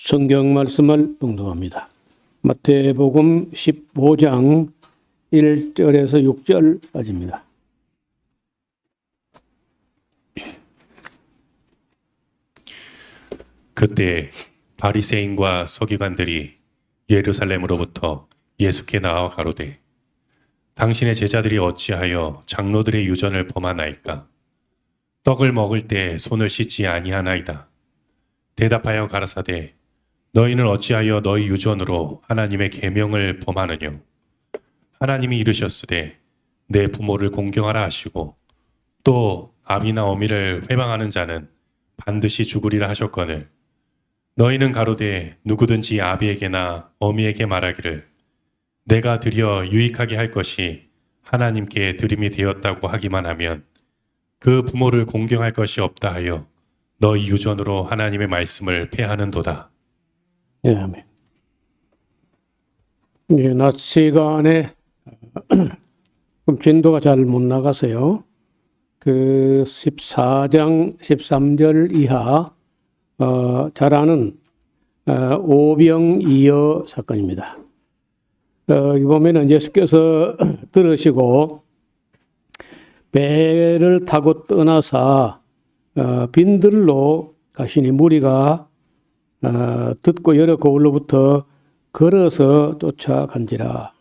성경 말씀을 봉독합니다. 마태복음 15장 1절에서 6절까지입니다. 그때 바리새인과 서기관들이 예루살렘으로부터 예수께 나와 가로되 당신의 제자들이 어찌하여 장로들의 유전을 범하나이까? 떡을 먹을 때 손을 씻지 아니하나이다. 대답하여 가라사대 너희는 어찌하여 너희 유전으로 하나님의 계명을 범하느뇨? 하나님이 이르셨으되 내 부모를 공경하라 하시고 또 아비나 어미를 회방하는 자는 반드시 죽으리라 하셨거늘 너희는 가로되 누구든지 아비에게나 어미에게 말하기를 내가 드려 유익하게 할 것이 하나님께 드림이 되었다고 하기만 하면 그 부모를 공경할 것이 없다 하여 너희 유전으로 하나님의 말씀을 폐하는도다. 네, 아멘. 네, 낮 시간에 좀 진도가 잘 못 나가서요. 그 14장 13절 이하 잘 아는 오병이어 사건입니다. 여기 보면은 예수께서 들으시고 배를 타고 떠나사 빈들로 가시니 무리가 듣고 여러 고을로부터 걸어서 쫓아간지라.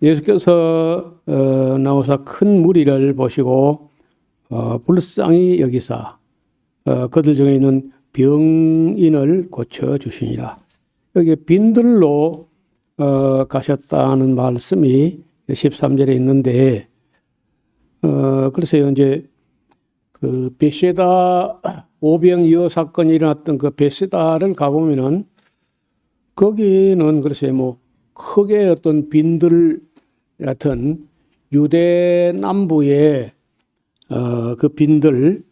예수께서 나오사 큰 무리를 보시고 불쌍히 여기사 그들 중에 있는 병인을 고쳐주시니라. 여기 빈들로 가셨다는 말씀이 13절에 있는데 글쎄요, 이제 그 베세다 오병이어 사건이 일어났던 그 베세다를 가보면은 거기는 글쎄 뭐 크게 어떤 빈들 같은 유대 남부의 그 빈들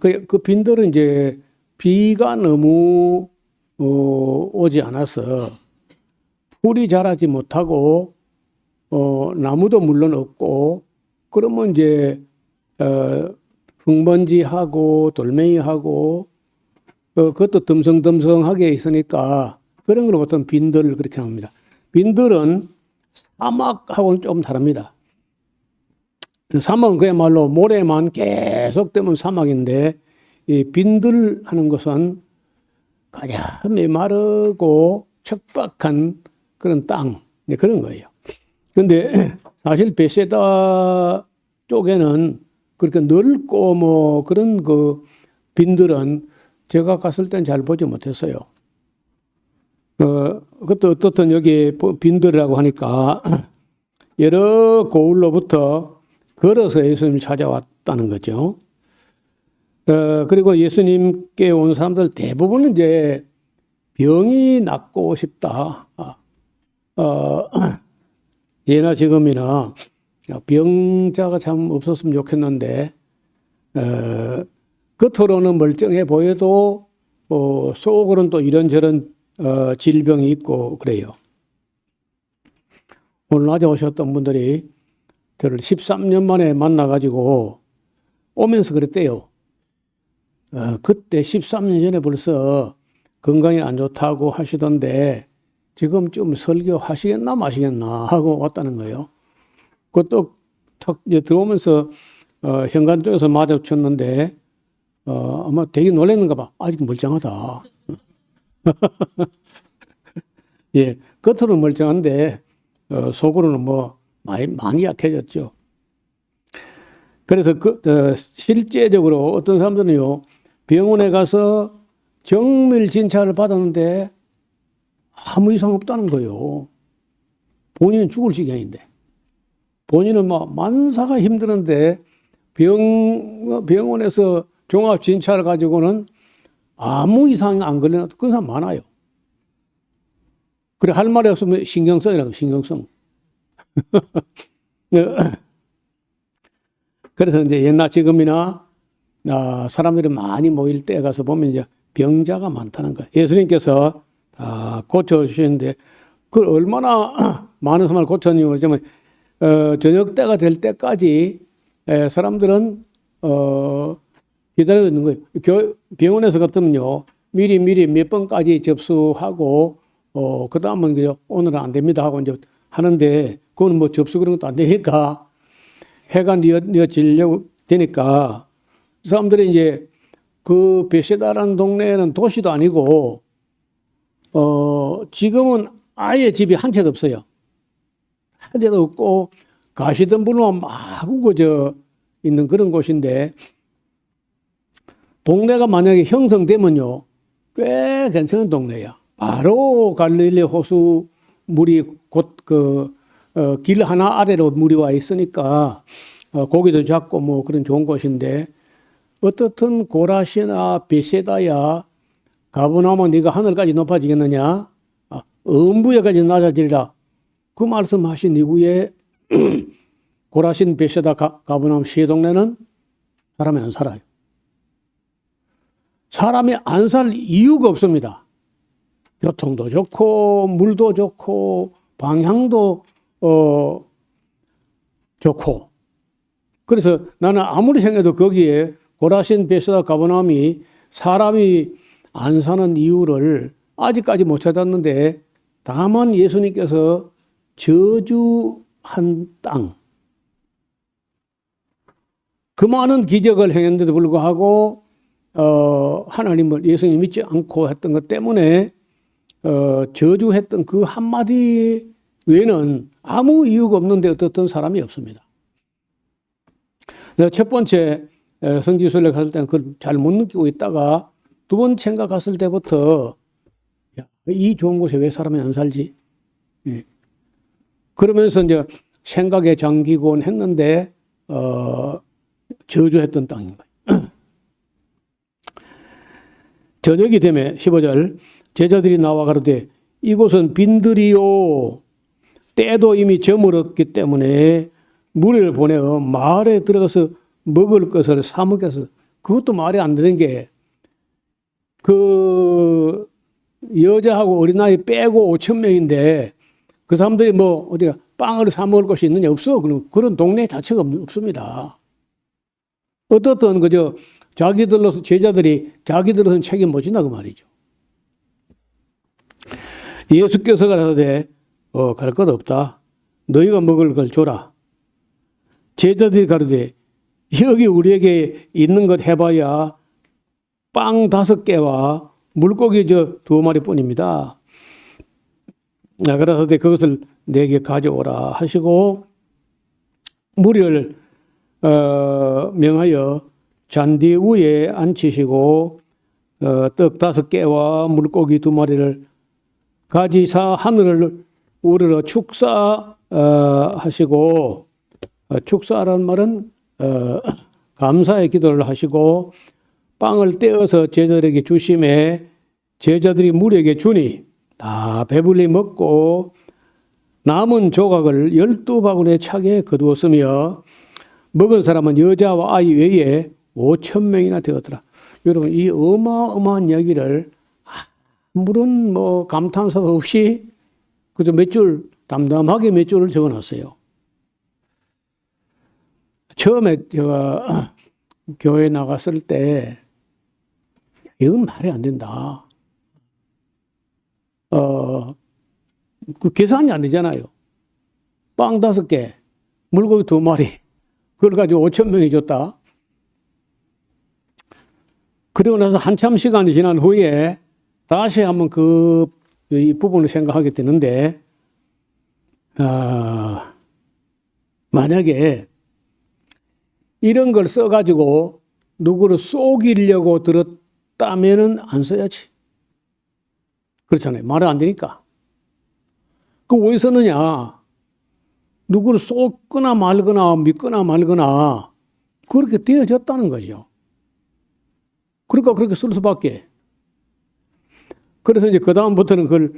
그 빈들은 이제 비가 너무 오지 않아서 풀이 자라지 못하고 나무도 물론 없고 그러면 이제 흙먼지하고 돌멩이하고 그것도 듬성듬성하게 있으니까 그런 걸 보통 빈들 그렇게 합니다. 빈들은 사막하고는 좀 다릅니다. 사막은 그야말로 모래만 계속 되면 사막인데 이 빈들 하는 것은 가장 메마르고 척박한 그런 땅 그런 거예요. 그런데 사실 베세다 쪽에는 그렇게 넓고 뭐 그런 그 빈들은 제가 갔을 땐 잘 보지 못했어요. 그것도 어떻든 여기 빈들이라고 하니까 여러 고을로부터 걸어서 예수님을 찾아왔다는 거죠. 그리고 예수님께 온 사람들 대부분은 이제 병이 낫고 싶다. 예나 지금이나 병자가 참 없었으면 좋겠는데 겉으로는 멀쩡해 보여도 속으로는 또 이런저런 질병이 있고 그래요. 오늘 낮에 오셨던 분들이 저를 13년 만에 만나가지고 오면서 그랬대요. 그때 13년 전에 벌써 건강이 안 좋다고 하시던데 지금 좀 설교 하시겠나 마시겠나 하고 왔다는 거예요. 그것도 탁 들어오면서 현관 쪽에서 마주쳤는데 아마 되게 놀랐는가 봐. 아직 멀쩡하다. 예, 겉으로는 멀쩡한데 속으로는 뭐 많이 약해졌죠. 그래서 실제적으로 어떤 사람들은요 병원에 가서 정밀 진찰을 받았는데 아무 이상 없다는 거예요. 본인은 죽을 지경인데 본인은 뭐 만사가 힘드는데 병원에서 종합 진찰을 가지고는 아무 이상이 안 걸리는 그런 사람 많아요. 그래 할 말이 없으면 신경성이라고 신경성. 그래서 이제 옛날 지금이나 사람들이 많이 모일 때 가서 보면 이제 병자가 많다는 거예요. 예수님께서 다 고쳐주시는데 그걸 얼마나 많은 사람을 고쳤는지 모르지만 저녁 때가 될 때까지 사람들은 기다리고 있는 거예요. 병원에서 같으면요, 미리 몇 번까지 접수하고, 그 다음은 오늘은 안 됩니다 하고 이제 하는데, 그건 뭐 접수 그런 것도 안 되니까, 해가 늦어지려고 되니까, 사람들이 이제 그 베세다라는 동네는 도시도 아니고, 지금은 아예 집이 한 채도 없어요. 한 채도 없고, 가시던 분만 막 우거져 있는 그런 곳인데, 동네가 만약에 형성되면요, 꽤 괜찮은 동네야. 바로 갈릴리 호수 물이 곧 길 하나 아래로 물이 와 있으니까, 고기도 잡고 뭐 그런 좋은 곳인데, 어떻든 고라시나 베세다야, 가버나움은 네가 하늘까지 높아지겠느냐? 음부에까지 낮아지리라. 그 말씀하신 이후에 고라신 베세다 가버나움 시의 동네는 사람이 안 살아요. 사람이 안 살 이유가 없습니다. 교통도 좋고 물도 좋고 방향도 좋고. 그래서 나는 아무리 생각해도 거기에 고라신 베세다 가버나움이 사람이 안 사는 이유를 아직까지 못 찾았는데, 다만 예수님께서 저주한 땅, 그 많은 기적을 행했는데도 불구하고 하나님을 예수님 믿지 않고 했던 것 때문에 저주했던 그 한마디 외에는 아무 이유가 없는데 어떻든 사람이 없습니다. 내가 첫 번째 성지순례 갔을 때는 그걸 잘 못 느끼고 있다가 두 번째인가 갔을 때부터 이 좋은 곳에 왜 사람이 안 살지? 그러면서 이제 생각에 잠기곤 했는데 저주했던 땅인 거예요. 저녁이 되면 15절 제자들이 나와 가로되 이곳은 빈들이요 때도 이미 저물었기 때문에 무리를 보내어 마을에 들어가서 먹을 것을 사 먹여서, 그것도 말이 안 되는 게 그 여자하고 어린아이 빼고 5천 명인데 그 사람들이 뭐 어디가 빵을 사 먹을 곳이 있느냐? 없어. 그런 동네 자체가 없습니다. 어떻든 그저 자기들로서 제자들이 자기들로서는 책임 못 진다 그 말이죠. 예수께서 가라사대 갈 것 없다. 너희가 먹을 걸 줘라. 제자들이 가로되 여기 우리에게 있는 것 해봐야 빵 5개와 물고기 2마리 뿐입니다. 그래서 그것을 내게 가져오라 하시고 무리를 명하여 잔디 위에 앉히시고 떡 5개와 물고기 2마리를 가지사 하늘을 우러러 축사하시고, 축사라는 말은 감사의 기도를 하시고 빵을 떼어서 제자들에게 주심에 제자들이 무리에게 주니 다 배불리 먹고 남은 조각을 12바구니에 차게 거두었으며 먹은 사람은 여자와 아이 외에 5천 명이나 되었더라. 여러분, 이 어마어마한 이야기를 아무런 뭐 감탄사도 없이 그저 몇 줄, 담담하게 몇 줄을 적어놨어요. 처음에 제가 교회 나갔을 때 이건 말이 안 된다. 그 계산이 안 되잖아요. 빵 5개, 물고기 2마리, 그걸 가지고 5천 명이 줬다. 그리고 나서 한참 시간이 지난 후에 다시 한번 이 부분을 생각하게 되는데, 만약에 이런 걸 써가지고 누구를 속이려고 들었다면은 안 써야지. 그렇잖아요. 말은 안 되니까. 그 왜 쓰느냐? 누구를 속거나 말거나 믿거나 말거나 그렇게 되어졌다는 거죠. 그러니까 그렇게 쓸 수밖에. 그래서 이제 그다음부터는 그걸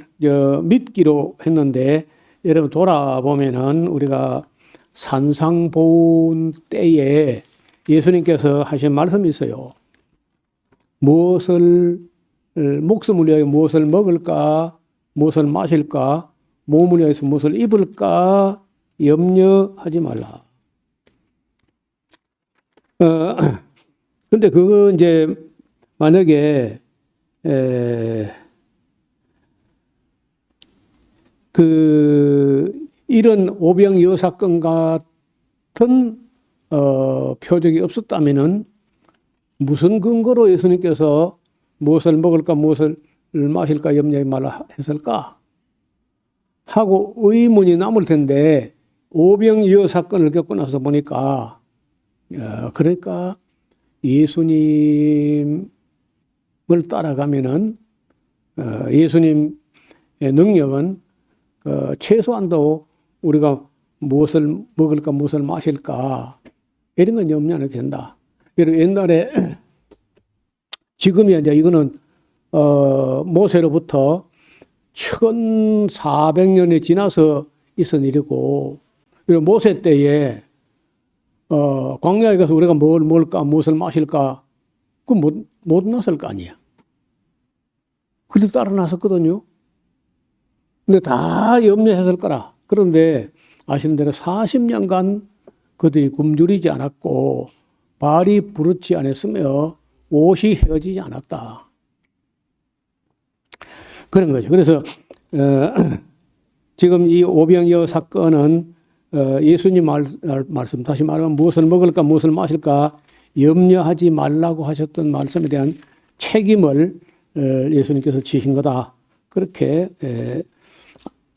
믿기로 했는데, 여러분 돌아보면은 우리가 산상보훈 때에 예수님께서 하신 말씀이 있어요. 목숨을 위하여 무엇을 먹을까, 무엇을 마실까, 몸을 위해서 무엇을 입을까 염려하지 말라. 근데 그거 이제 만약에 이런 오병이어 사건 같은 표적이 없었다면은 무슨 근거로 예수님께서 무엇을 먹을까 무엇을 마실까 염려의 말을 했을까 하고 의문이 남을 텐데 오병이어 사건을 겪고 나서 보니까 그러니까 예수님을 따라가면은 예수님의 능력은 최소한도 우리가 무엇을 먹을까 무엇을 마실까 이런 건 염려 안 해도 된다. 여러분 옛날에 지금이야 이제 이거는 모세로부터 1400년이 지나서 있은 일이고 모세 때에 광야에 가서 우리가 뭘 먹을까 무엇을 마실까 그 못 났을 거 아니야. 그래도 따라 나섰거든요. 근데 다 염려했을 거라. 그런데 아시는 대로 40년간 그들이 굶주리지 않았고 발이 부르지 않았으며 옷이 헤어지지 않았다. 그런 거죠. 그래서 지금 이 오병이어 사건은 예수님 말씀 다시 말하면 무엇을 먹을까 무엇을 마실까 염려하지 말라고 하셨던 말씀에 대한 책임을 예수님께서 지신 거다. 그렇게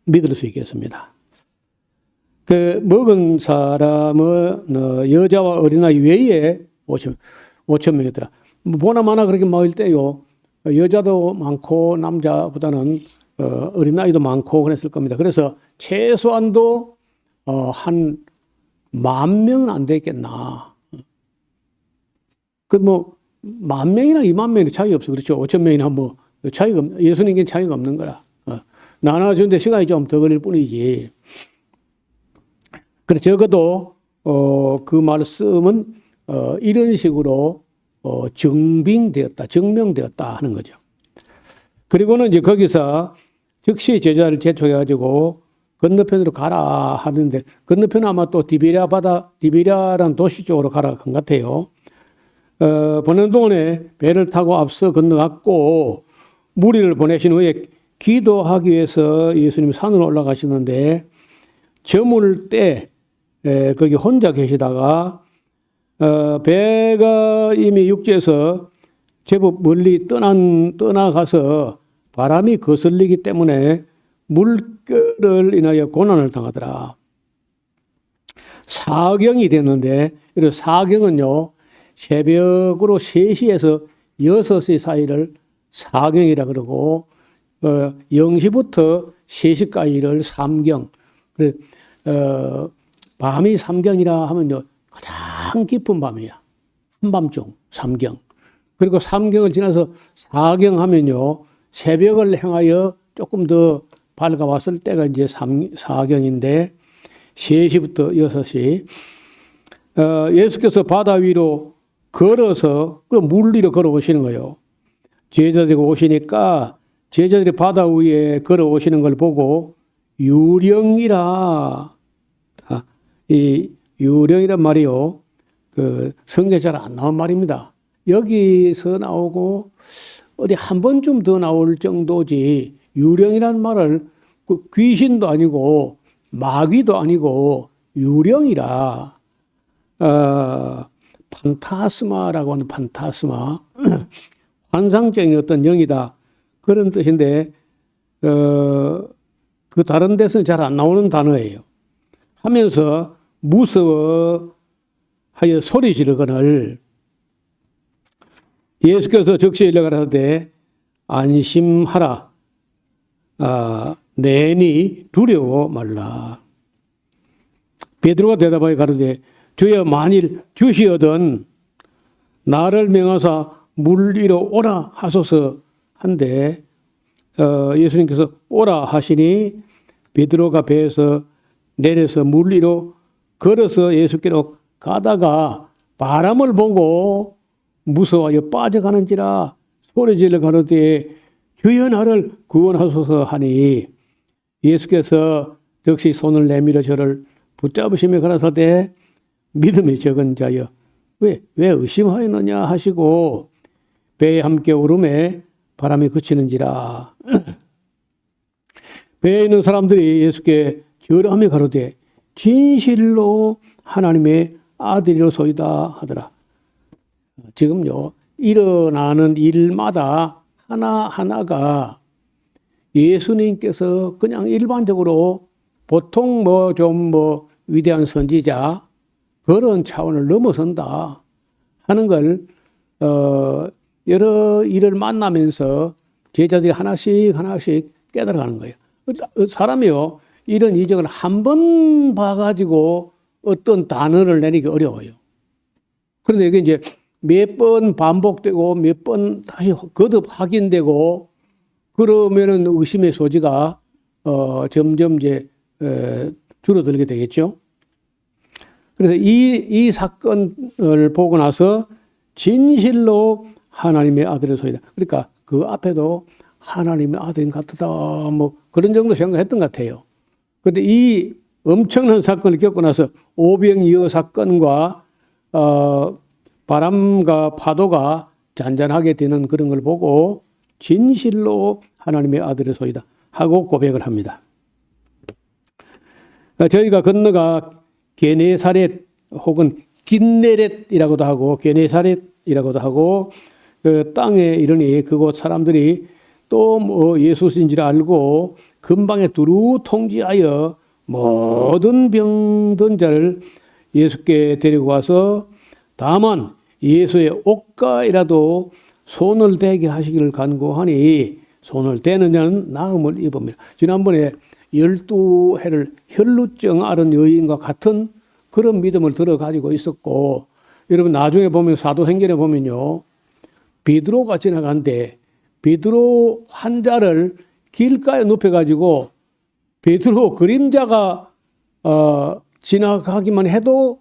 믿을 수 있겠습니다. 그 먹은 사람은 여자와 어린아이 외에 5천 명이더라. 보나마나 그렇게 먹을 때요. 여자도 많고 남자보다는 어린아이도 많고 그랬을 겁니다. 그래서 최소한도 한 10,000명은 안 되겠나. 그 10,000명이나 20,000명이 차이 없어. 그렇죠. 5,000명이나 차이가 예수님께 차이가 없는 거라. 나눠주는데 시간이 좀 더 걸릴 뿐이지. 그래 적어도 그 말씀은 이런 식으로 증명되었다 하는 거죠. 그리고는 이제 거기서 즉시 제자를 재촉해가지고 건너편으로 가라 하는데 건너편은 아마 또 디베랴라는 도시 쪽으로 가라 한 것 같아요. 보는 동안에 배를 타고 앞서 건너갔고 무리를 보내신 후에 기도하기 위해서 예수님이 산으로 올라가시는데 저물 때 거기 혼자 계시다가 배가 이미 육지에서 제법 멀리 떠나가서 바람이 거슬리기 때문에 물결을 인하여 고난을 당하더라. 사경이 됐는데 사경은요 새벽으로 3시에서 6시 사이를 사경이라 그러고 0시부터 3시까지를 삼경. 밤이 삼경이라 하면요 가장 깊은 밤이야. 한밤중 삼경. 그리고 삼경을 지나서 사경 하면요 새벽을 향하여 조금 더 밝아왔을 때가 이제 사경인데 3시부터 6시 예수께서 바다 위로 걸어서 물 위로 걸어오시는 거예요. 제자들이 오시니까 제자들이 바다 위에 걸어오시는 걸 보고 유령이라 이 유령이란 말이요 그 성경에 잘 안 나온 말입니다. 여기서 나오고 어디 한 번쯤 더 나올 정도지 유령이라는 말을 귀신도 아니고 마귀도 아니고 유령이라 판타스마라고 하는 판타스마 환상적인 어떤 영이다 그런 뜻인데 그 다른 데서는 잘 안 나오는 단어예요. 하면서 무서워하여 소리 지르거늘 예수께서 적시에 일러가라사대 안심하라 내니 두려워 말라. 베드로가 대답하여 가로되 주여 만일 주시어든 나를 명하사 물 위로 오라 하소서 한데 예수님께서 오라 하시니 베드로가 배에서 내려서 물 위로 걸어서 예수께로 가다가 바람을 보고 무서워하여 빠져가는지라 소리질러 가로되 주여 나를 구원하소서 하니 예수께서 역시 손을 내밀어 저를 붙잡으시며 가라사대 믿음이 적은 자여 왜 의심하였느냐 하시고 배에 함께 오름에 바람이 그치는지라. 배에 있는 사람들이 예수께 절하며 가로되 진실로 하나님의 아들이로소이다 하더라. 지금요, 일어나는 일마다 하나하나가 예수님께서 그냥 일반적으로 보통 위대한 선지자 그런 차원을 넘어선다 하는 걸 여러 일을 만나면서 제자들이 하나씩 깨달아가는 거예요. 사람이요, 이런 이적을 한 번 봐가지고 어떤 단어를 내리기 어려워요. 그런데 이게 이제 몇 번 반복되고 몇 번 다시 거듭 확인되고 그러면은 의심의 소지가 점점 이제 줄어들게 되겠죠. 그래서 이 사건을 보고 나서 진실로 하나님의 아들이소이다. 그러니까 그 앞에도 하나님의 아들인 것 같다. 뭐 그런 정도 생각했던 것 같아요. 그런데 이 엄청난 사건을 겪고 나서 오병이어 사건과 바람과 파도가 잔잔하게 되는 그런 걸 보고 진실로 하나님의 아들이소이다 하고 고백을 합니다. 저희가 건너가 게네사렛 혹은 긴네렛이라고도 하고 게네사렛이라고도 하고 그 땅에 이르니 그곳 사람들이 또 뭐 예수신 줄 알고 근방에 두루 통지하여 모든 병든 자를 예수께 데리고 와서 다만 예수의 옷가이라도 손을 대게 하시기를 간구하니 손을 대는 자는 나음을 입습니다. 지난번에 12해를 혈루증 앓은 여인과 같은 그런 믿음을 들어가지고 있었고, 여러분 나중에 보면 사도행전에 보면요, 베드로가 지나간데 베드로 환자를 길가에 눕혀가지고 베드로 그림자가 지나가기만 해도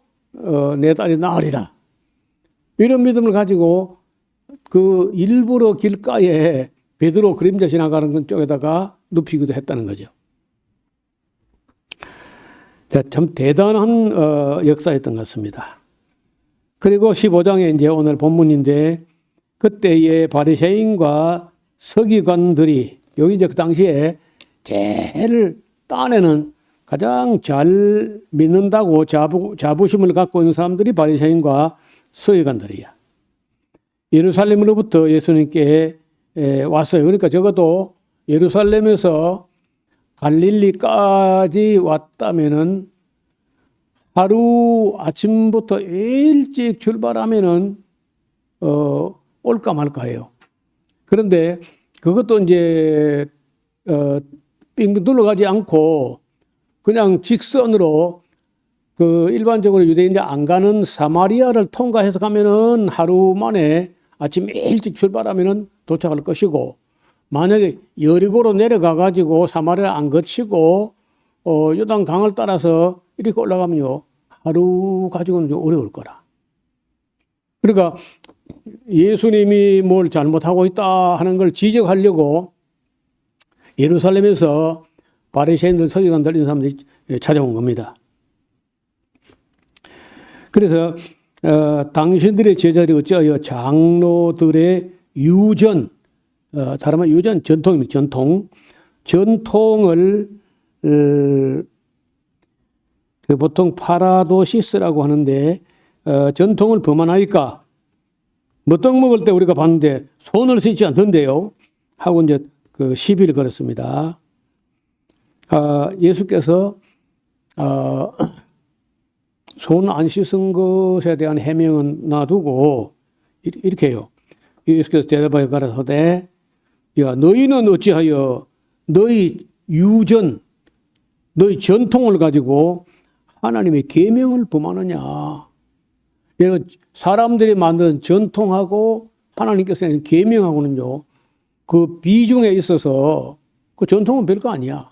내 딸이 나으리라. 이런 믿음을 가지고 그 일부러 길가에 베드로 그림자 지나가는 쪽에다가 눕히기도 했다는 거죠. 참 대단한 역사였던 것 같습니다. 그리고 15장에 이제 오늘 본문인데 그때의 바리새인과 서기관들이 여기 이제 그 당시에 제일 딴에는 가장 잘 믿는다고 자부심을 갖고 있는 사람들이 바리새인과 서기관들이야. 예루살렘으로부터 예수님께 왔어요. 그러니까 적어도 예루살렘에서 갈릴리까지 왔다면은 하루 아침부터 일찍 출발하면은 올까 말까해요. 그런데 그것도 이제 빙빙 둘러가지 않고 그냥 직선으로 그 일반적으로 유대인들이 안 가는 사마리아를 통과해서 가면은 하루 만에 아침 일찍 출발하면은 도착할 것이고, 만약에 여리고로 내려가 가지고 사마리아 안 거치고 요단 강을 따라서 이렇게 올라가면요 하루 가지고는 좀 어려울 거라. 그러니까 예수님이 뭘 잘못하고 있다 하는 걸 지적하려고 예루살렘에서 바리새인들, 서기관들 이런 사람들이 찾아온 겁니다. 그래서 당신들의 제자들이 어찌하여 장로들의 유전, 다른 말 유전 전통입니다. 전통을 보통 파라도시스라고 하는데 전통을 범하나이까. 뭐 떡 먹을 때 우리가 봤는데 손을 씻지 않던데요 하고 이제 그 시비를 걸었습니다. 예수께서 손 안 씻은 것에 대한 해명은 놔두고 이렇게 해요. 예수께서 대답하여 가라사대 야 너희는 어찌하여 너희 유전 너희 전통을 가지고 하나님의 계명을 범하느냐. 여러분 사람들이 만든 전통하고 하나님께서 내는 계명하고는요 그 비중에 있어서 그 전통은 별거 아니야.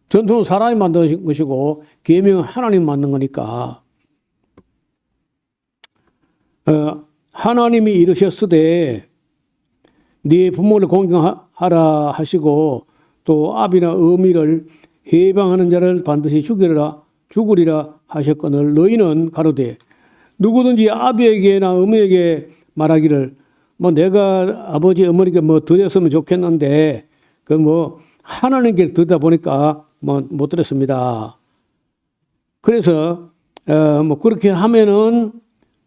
전통은 사람이 만든 것이고 계명은 하나님이 만든 거니까. 하나님이 이르셨으되 네 부모를 공경하라 하시고 또 아비나 어미를 해방하는 자를 반드시 죽으리라 하셨거늘 너희는 가로되 누구든지 아비에게나 어머니에게 말하기를 뭐 내가 아버지 어머니께 뭐 드렸으면 좋겠는데 그 뭐 하나님께 드리다 보니까 뭐 못 드렸습니다. 그래서 뭐 그렇게 하면은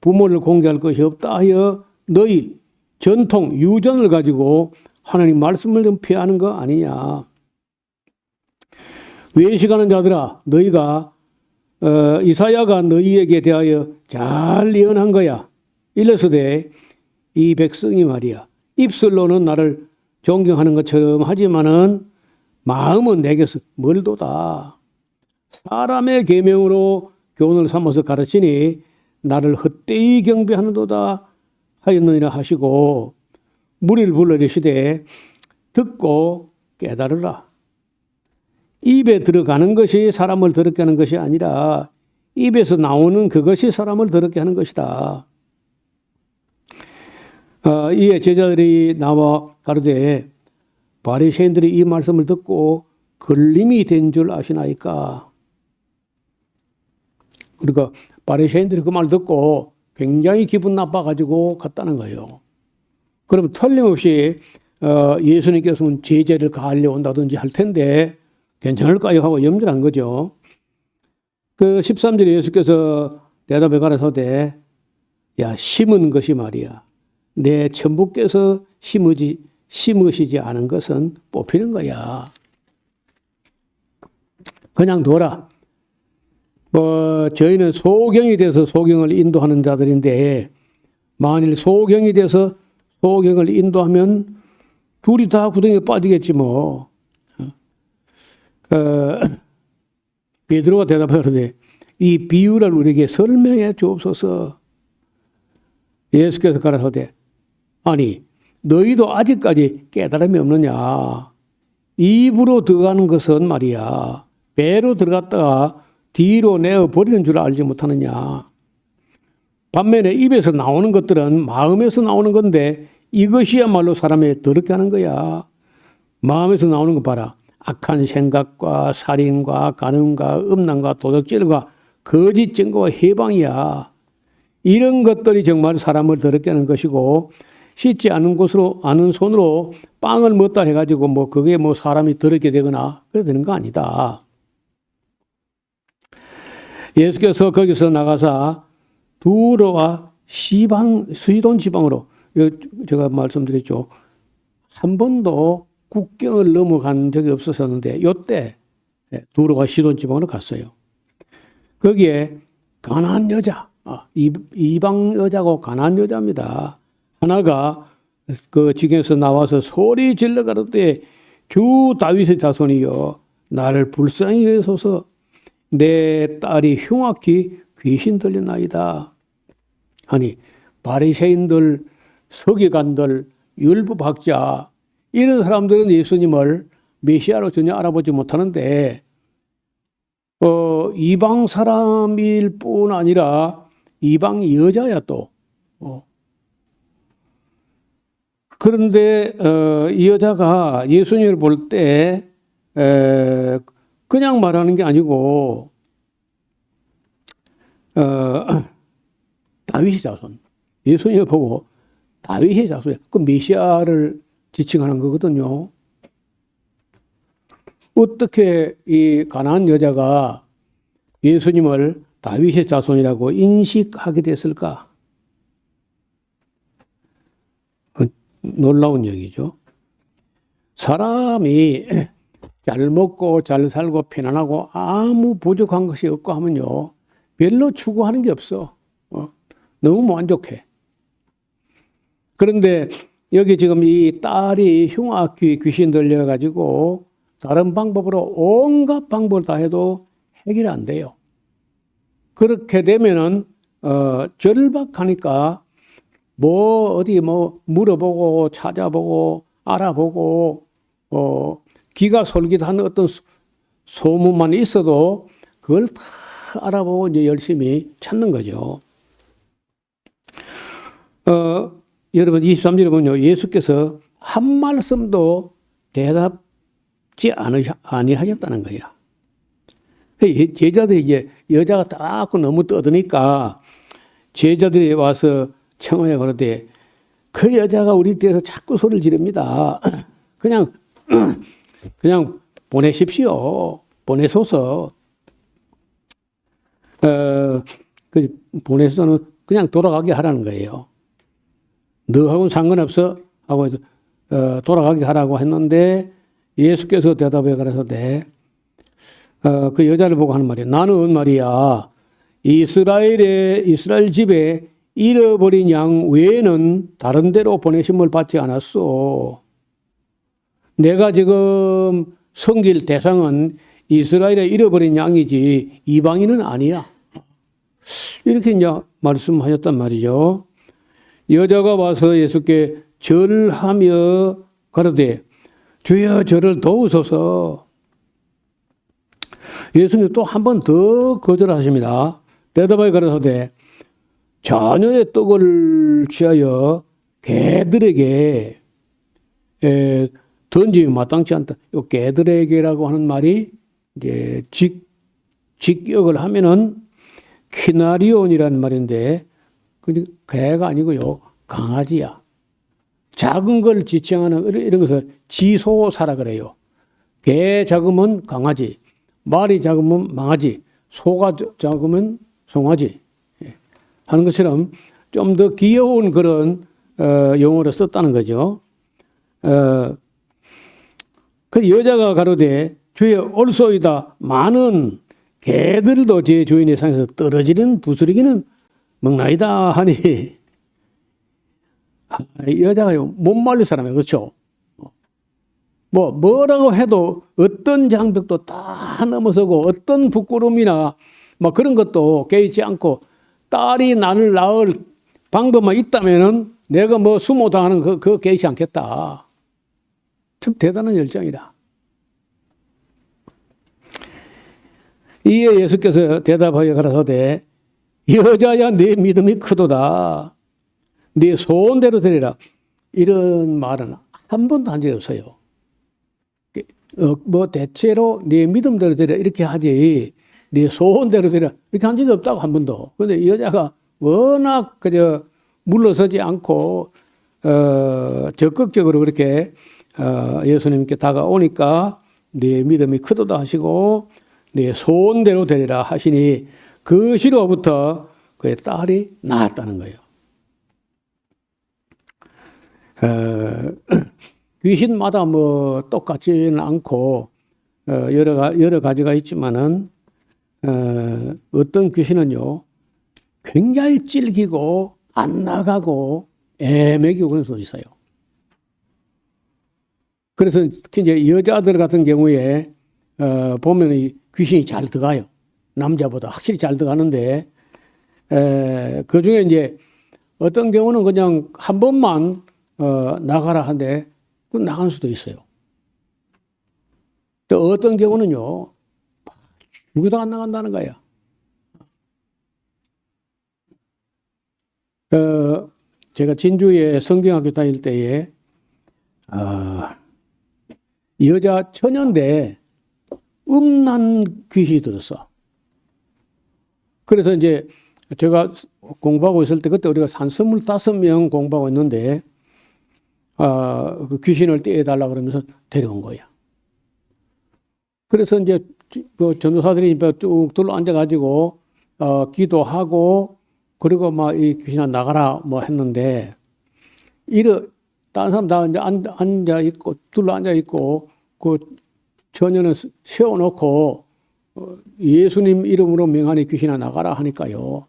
부모를 공개할 것이 없다 하여 너희 전통 유전을 가지고 하나님 말씀을 좀 피하는 거 아니냐. 외식하는 자들아 너희가 이사야가 너희에게 대하여 잘 예언한 거야. 일러서되 이 백성이 말이야 입술로는 나를 존경하는 것처럼 하지만은 마음은 내게서 멀도다. 사람의 계명으로 교훈을 삼아서 가르치니 나를 헛되이 경배하는도다 하였느니라 하시고 무리를 불러 이르시되 듣고 깨달으라. 입에 들어가는 것이 사람을 더럽게 하는 것이 아니라 입에서 나오는 그것이 사람을 더럽게 하는 것이다. 이에 제자들이 나와 가르되 바리새인들이 이 말씀을 듣고 걸림이 된 줄 아시나이까. 그러니까 바리새인들이 그 말 듣고 굉장히 기분 나빠가지고 갔다는 거예요. 그럼 틀림없이 예수님께서는 제재를 가하려 온다든지 할 텐데 괜찮을까요? 하고 염려한 거죠. 그 13절에 예수께서 대답해 가라사대 야 심은 것이 말이야 내 천부께서 심으시지 않은 것은 뽑히는 거야. 그냥 둬라. 뭐 저희는 소경이 돼서 소경을 인도하는 자들인데 만일 소경이 돼서 소경을 인도하면 둘이 다 구덩이에 빠지겠지 뭐. 베드로가 대답하되 이 비유를 우리에게 설명해 주옵소서. 예수께서 가라사대 아니 너희도 아직까지 깨달음이 없느냐. 입으로 들어가는 것은 말이야 배로 들어갔다가 뒤로 내어 버리는 줄 알지 못하느냐. 반면에 입에서 나오는 것들은 마음에서 나오는 건데 이것이야말로 사람을 더럽게 하는 거야. 마음에서 나오는 거 봐라. 악한 생각과 살인과 간음과 음란과 도둑질과 거짓 증거와 해방이야. 이런 것들이 정말 사람을 더럽게 하는 것이고 씻지 않은 곳으로 아는 손으로 빵을 먹다 해가지고 뭐 그게 뭐 사람이 더럽게 되거나 그래 되는 거 아니다. 예수께서 거기서 나가사 두로와 시돈 지방으로 제가 말씀드렸죠. 한 번도 국경을 넘어간 적이 없었는데 요때 두로와 시돈 지방으로 갔어요. 거기에 가나안 여자, 이방 여자고 가나안 여자입니다. 하나가 그 지경에서 나와서 소리 질러 가로되 주 다윗의 자손이여 나를 불쌍히 여소서 내 딸이 흉악히 귀신 들렸나이다. 아니 바리새인들 서기관들 율법학자 이런 사람들은 예수님을 메시아로 전혀 알아보지 못하는데 이방 사람일 뿐 아니라 이방 여자야 또. 그런데 이 여자가 예수님을 볼 때 그냥 말하는 게 아니고 다윗의 자손. 예수님을 보고 다윗의 자손. 그 메시아를 지칭하는 거거든요. 어떻게 이 가나안 여자가 예수님을 다윗의 자손이라고 인식하게 됐을까? 놀라운 얘기죠. 사람이 잘 먹고 잘 살고 편안하고 아무 부족한 것이 없고 하면요. 별로 추구하는 게 없어. 너무 만족해. 그런데 여기 지금 이 딸이 흉악귀 귀신 들려가지고 다른 방법으로 온갖 방법을 다 해도 해결이 안 돼요. 그렇게 되면은 절박하니까 뭐 어디 뭐 물어보고 찾아보고 알아보고 기가 솔깃한 어떤 소문만 있어도 그걸 다 알아보고 이제 열심히 찾는 거죠. 여러분 23절에 보면요. 예수께서 한 말씀도 대답지 아니하셨다는 거예요. 제자들이 이제 여자가 딱 너무 떠드니까 제자들이 와서 청하여 그러되 그 여자가 우리 뒤에서 자꾸 소리를 지릅니다. 그냥 보내십시오. 보내소서. 보내서는 그냥 돌아가게 하라는 거예요. 너하고는 상관없어 하고 돌아가게 하라고 했는데 예수께서 대답해 가라사대 그 여자를 보고 하는 말이에요. 나는 말이야 이스라엘 집에 잃어버린 양 외에는 다른 데로 보내심을 받지 않았어. 내가 지금 섬길 대상은 이스라엘에 잃어버린 양이지 이방인은 아니야. 이렇게 이제 말씀하셨단 말이죠. 여자가 와서 예수께 절하며 가로되 주여 저를 도우소서. 예수님 또 한 번 더 거절하십니다. 대답하여 가라사대 자녀의 떡을 취하여 개들에게 던지면 마땅치 않다. 이 개들에게라고 하는 말이 이제 직역을 하면은 키나리온이라는 말인데 개가 아니고요 강아지야. 작은 걸 지칭하는 이런 것을 지소사라 그래요. 개 작으면 강아지, 말이 작으면 망아지, 소가 작으면 송아지 하는 것처럼 좀 더 귀여운 그런 용어를 썼다는 거죠. 그 여자가 가로되 주여 올소이다. 많은 개들도 제 주인의 상에서 떨어지는 부스러기는 먹나이다 하니 여자가 못 말릴 사람이에요. 그렇죠? 뭐라고 해도 어떤 장벽도 다 넘어서고 어떤 부끄러움이나 뭐 그런 것도 깨있지 않고 딸이 나를 낳을 방법만 있다면은 내가 뭐 수모당하는 그거 깨있지 않겠다. 참 대단한 열정이다. 이에 예수께서 대답하여 가라사대 여자야 네 믿음이 크도다. 네 소원대로 되리라. 이런 말은 한 번도 한 적이 없어요. 뭐 대체로 네 믿음대로 되리라 이렇게 하지 네 소원대로 되리라 이렇게 한 적이 없다고 한 번도. 그런데 이 여자가 워낙 그저 물러서지 않고 적극적으로 그렇게 예수님께 다가오니까 네 믿음이 크도다 하시고 네 소원대로 되리라 하시니 그 시로부터 그의 딸이 낳았다는 거예요. 귀신마다 뭐 똑같지는 않고 여러 가지가 있지만은 어떤 귀신은요 굉장히 찔기고 안 나가고 애매기고 그런 수도 있어요. 그래서 특히 이제 여자들 같은 경우에 보면 이 귀신이 잘 들어가요. 남자보다 확실히 잘 들어가는데 그 중에 이제 어떤 경우는 그냥 한 번만 나가라 하는데 그 나갈 수도 있어요. 또 어떤 경우는요 누구도 안 나간다는 거야. 제가 진주에 성경학교 다닐 때에 여자 처녀인데 음란 귀신이 들었어. 그래서 이제 제가 공부하고 있을 때 그때 우리가 한 25명 공부하고 있는데 그 귀신을 떼어달라 그러면서 데려온 거야. 그래서 이제 그 전도사들이 쭉 둘러 앉아가지고 기도하고 그리고 막 이 귀신아 나가라 뭐 했는데 다른 사람 다 이제 앉아 있고 둘러 앉아 있고 그 처녀는 세워놓고 예수님 이름으로 명하니 귀신아 나가라 하니까요.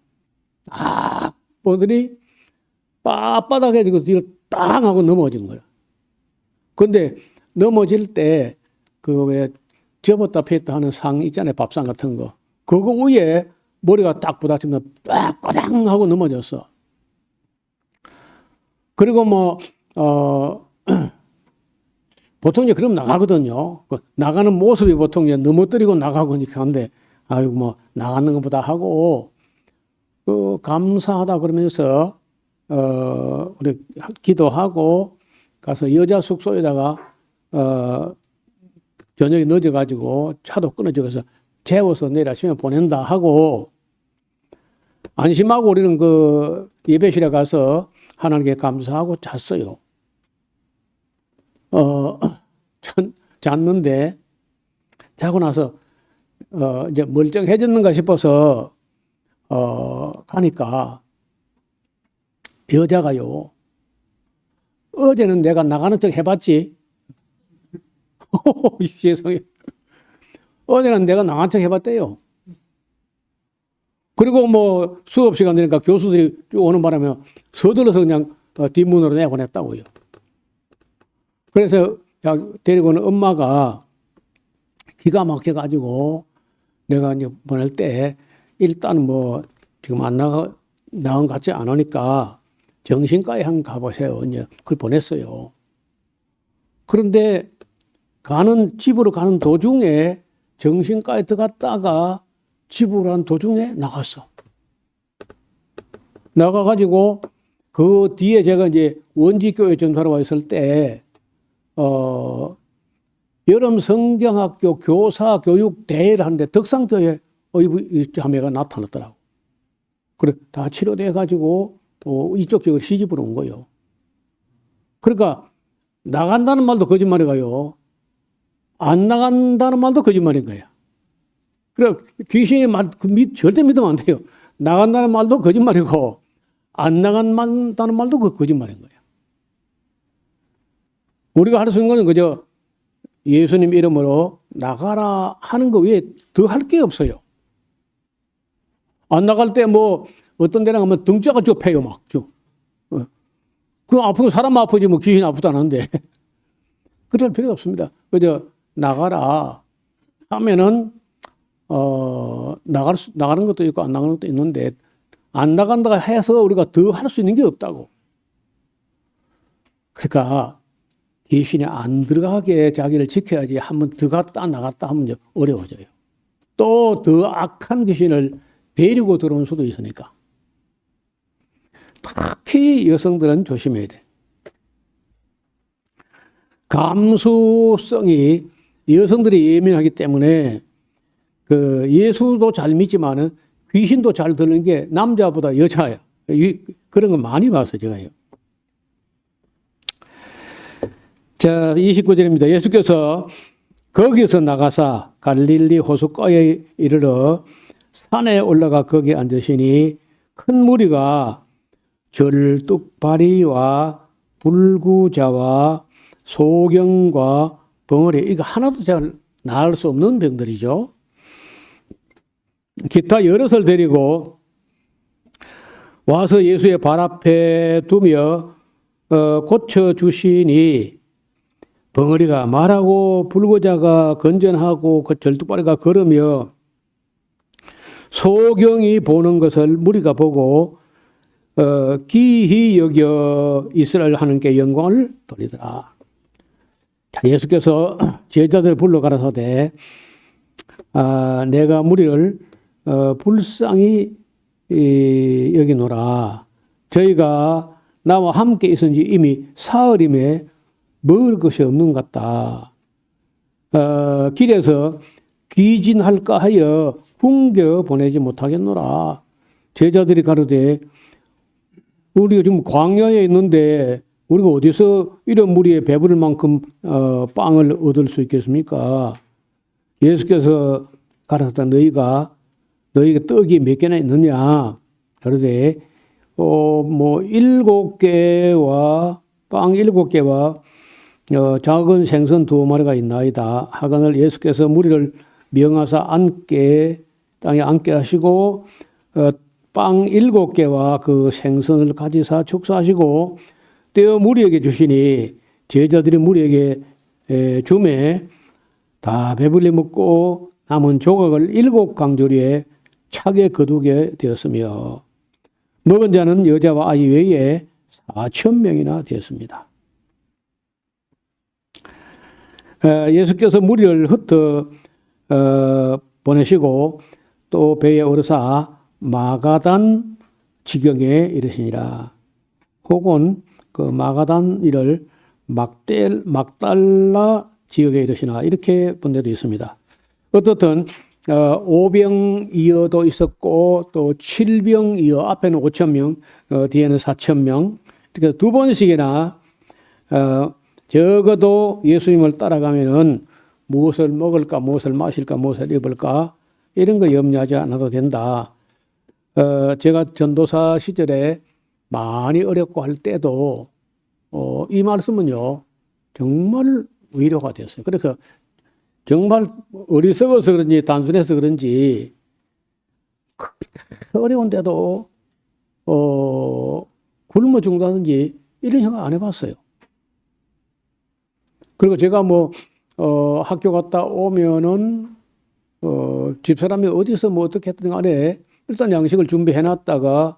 보더니 빳빳하게 뒤로 땅 하고 넘어진 거야. 근데 넘어질 때 그 왜 접었다 폈다 하는 상 있잖아요. 밥상 같은 거. 그거 위에 머리가 딱 부딪히면 딱 꼬당 하고 넘어졌어. 그리고 뭐 보통 이제 그럼 나가거든요. 나가는 모습이 보통 이제 넘어뜨리고 나가고 이렇게 하는데 아이고 뭐 나가는 것보다 하고 감사하다 그러면서 우리 기도하고 가서 여자 숙소에다가 저녁에 늦어가지고 차도 끊어져서 재워서 내일 아침에 보낸다 하고 안심하고 우리는 그 예배실에 가서 하나님께 감사하고 잤어요. 잤는데 자고 나서 이제 멀쩡해졌는가 싶어서 가니까 여자가요. 어제는 내가 나가는 척 해봤지. 세상에. 어제는 내가 나간 척 해봤대요. 그리고 뭐 수업 시간 되니까 교수들이 쭉 오는 바람에 서둘러서 그냥 뒷문으로 내보냈다고요. 그래서 데리고 오는 엄마가 기가 막혀가지고 내가 이제 보낼 때 일단 뭐 지금 안 나은 것 같지 않으니까 정신과에 한번 가보세요. 이제 그걸 보냈어요. 그런데 집으로 가는 도중에 정신과에 들어갔다가 집으로 간 도중에 나갔어. 나가가지고 그 뒤에 제가 이제 원지교회 전사로 와 있을 때, 여름 성경학교 교사 교육 대회를 하는데 덕상교회 자매가 나타났더라고. 그래, 다 치료돼가지고, 이쪽 지역으로 시집으로 온 거예요. 그러니까, 나간다는 말도 거짓말이가요. 안 나간다는 말도 거짓말인 거야. 그래, 귀신의 말, 절대 믿으면 안 돼요. 나간다는 말도 거짓말이고, 안 나간다는 말도 거짓말인 거야. 우리가 할 수 있는 거는 그저 예수님 이름으로 나가라 하는 거 외에 더 할 게 없어요. 안 나갈 때 뭐 어떤 데나 가면 등자가 좁혀요 막. 그 아프고 사람 아프지 뭐 귀신 아프도 않은데. 그럴 필요 없습니다. 그저 나가라 하면은 나가는 것도 있고 안 나가는 것도 있는데 안 나간다 해서 우리가 더 할 수 있는 게 없다고. 그러니까 귀신이 안 들어가게 자기를 지켜야지 한번 들어갔다 나갔다 하면 이제 어려워져요. 또 더 악한 귀신을 데리고 들어올 수도 있으니까. 특히 여성들은 조심해야 돼. 감수성이 여성들이 예민하기 때문에 그 예수도 잘 믿지만은 귀신도 잘 들는 게 남자보다 여자야. 그런 거 많이 봤어요, 제가요. 자, 29절입니다. 예수께서 거기서 나가사 갈릴리 호숫가에 이르러 산에 올라가 거기에 앉으시니 큰 무리가 절뚝발이와 불구자와 소경과 벙어리, 이거 하나도 잘 나을 수 없는 병들이죠. 기타 여럿을 데리고 와서 예수의 발 앞에 두며 고쳐주시니 벙어리가 말하고 불구자가 건전하고 그 절뚝발이가 걸으며 소경이 보는 것을 무리가 보고 기히 여겨 이스라엘 하나님께 영광을 돌리더라. 자, 예수께서 제자들 불러 가라사대 내가 무리를 불쌍히 여기노라. 저희가 나와 함께 있은 지 이미 사흘임에 먹을 것이 없는 것 같다. 길에서 귀진할까 하여 굶겨 보내지 못하겠노라. 제자들이 가로되 우리가 지금 광야에 있는데 우리가 어디서 이런 무리에 배부를 만큼 빵을 얻을 수 있겠습니까? 예수께서 가라사대 너희가 떡이 몇 개나 있느냐? 그러되 뭐 7개와 빵 7개와 작은 생선 2마리가 있나이다. 하거늘 예수께서 무리를 명하사 땅에 앉게 하시고 빵 7개와 그 생선을 가지사 축사하시고 떼어 무리에게 주시니 제자들이 무리에게 주매 다 배불리 먹고 남은 조각을 7강조리에 차게 거두게 되었으며 먹은 자는 여자와 아이 외에 4,000명이나 되었습니다. 예수께서 무리를 흩어 보내시고 또 배에 오르사 마가단 지경에 이르시니라. 혹은 그 마가단 이를 막달라 지역에 이르시나 이렇게 본 데도 있습니다. 어떻든 5병이어도 있었고 또 7병이어 앞에는 5,000명, 뒤에는 4,000명. 그러니까 두 번씩이나 적어도 예수님을 따라가면은 무엇을 먹을까, 무엇을 마실까, 무엇을 입을까 이런 거 염려하지 않아도 된다. 제가 전도사 시절에 많이 어렵고 할 때도 이 말씀은요 정말 위로가 됐어요. 그래서 정말 어리석어서 그런지 단순해서 그런지 어려운데도 굶어 죽는다든지 이런 생각 안 해봤어요. 그리고 제가 학교 갔다 오면은 집사람이 어디서 어떻게 했든 간에 일단 양식을 준비해 놨다가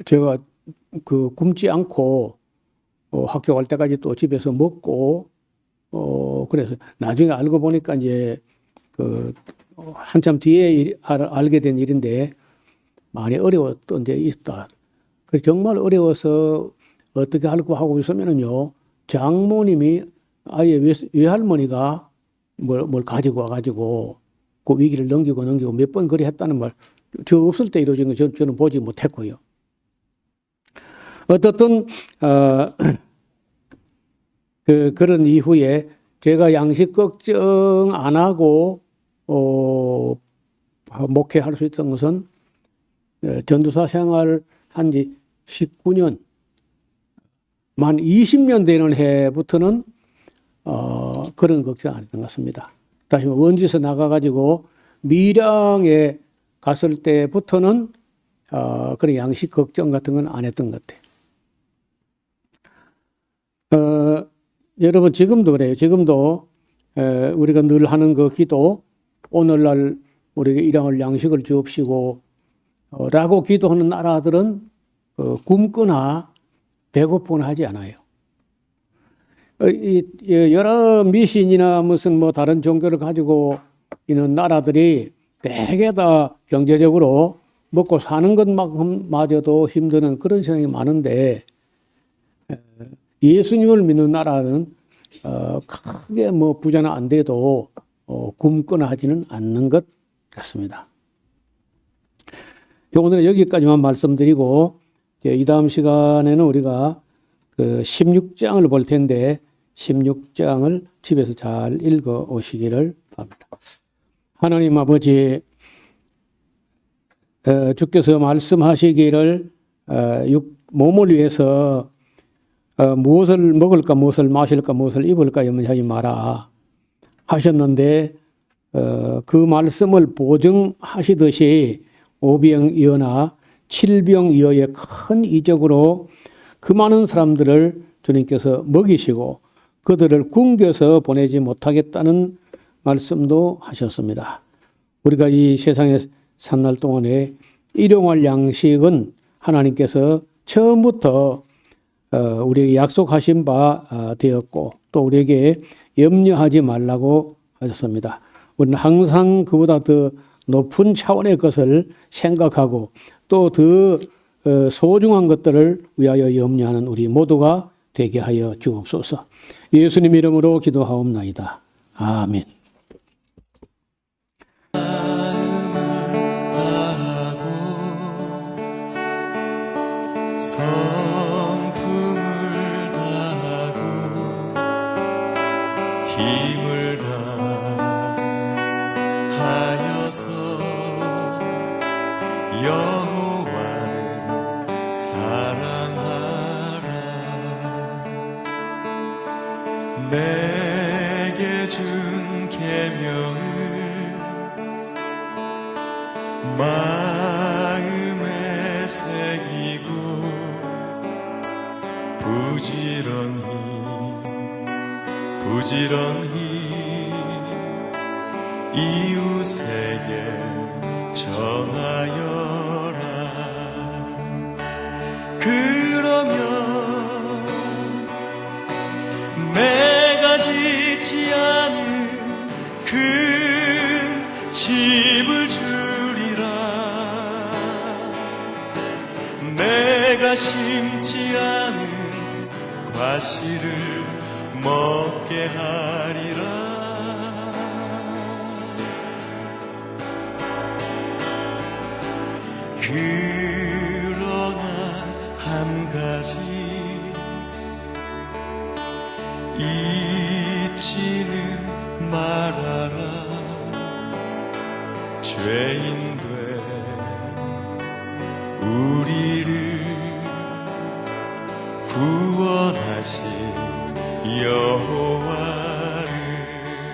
제가 굶지 않고 학교 갈 때까지 또 집에서 먹고 그래서 나중에 알고 보니까 이제 한참 뒤에 알게 된 일인데 많이 어려웠던 데 있다. 그래서 정말 어려워서 어떻게 하려고 하고 있으면은요 장모님이 아예 외할머니가 뭘 가지고 와가지고 그 위기를 넘기고 몇 번 그리 했다는 말, 저 없을 때 이루어진 거 저는 보지 못했고요. 어떻든 그런 이후에 제가 양식 걱정 안 하고 목회할 수 있던 것은 전도사 생활 한 지 19년, 만 20년 되는 해부터는 그런 걱정 안 했던 것 같습니다. 다시 원주에서 나가가지고 밀양에 갔을 때부터는 그런 양식 걱정 같은 건 안 했던 것 같아요. 여러분 지금도 그래요. 지금도 우리가 늘 하는 그 기도, 오늘날 우리에게 일용할 양식을 주옵시고 라고 기도하는 나라들은 굶거나 배고프거나 하지 않아요. 여러 미신이나 무슨 다른 종교를 가지고 있는 나라들이 대개 다 경제적으로 먹고 사는 것만큼마저도 힘드는 그런 상황이 많은데 예수님을 믿는 나라는 크게 부자는 안 돼도 굶거나 하지는 않는 것 같습니다. 오늘은 여기까지만 말씀드리고 이 다음 시간에는 우리가 16장을 볼 텐데 16장을 집에서 잘 읽어 오시기를 바랍니다. 하나님 아버지, 주께서 말씀하시기를 몸을 위해서 무엇을 먹을까, 무엇을 마실까, 무엇을 입을까 염려하지 마라 하셨는데 그 말씀을 보증하시듯이 5병이어나 7병이어의 큰 이적으로 그 많은 사람들을 주님께서 먹이시고 그들을 굶겨서 보내지 못하겠다는 말씀도 하셨습니다. 우리가 이 세상에 산 날 동안에 일용할 양식은 하나님께서 처음부터 우리에게 약속하신 바 되었고 또 우리에게 염려하지 말라고 하셨습니다. 우리는 항상 그보다 더 높은 차원의 것을 생각하고 또 더 소중한 것들을 위하여 염려하는 우리 모두가 되게 하여 주옵소서. 예수님 이름으로 기도하옵나이다. 아멘. 성품을 다하고 힘을 다하여서 여호와를 사랑하라. 내게 준 계명을 마음에 새기고 부지런히 이웃에게 전하여라. 그러면 내가 짓지 않은 큰 집을 주리라. 내가 심지 않은 과실을 먹게 하리라. 그러나 한 가지 잊지는 말아라. 죄인 된 우리를 구원하신 여호와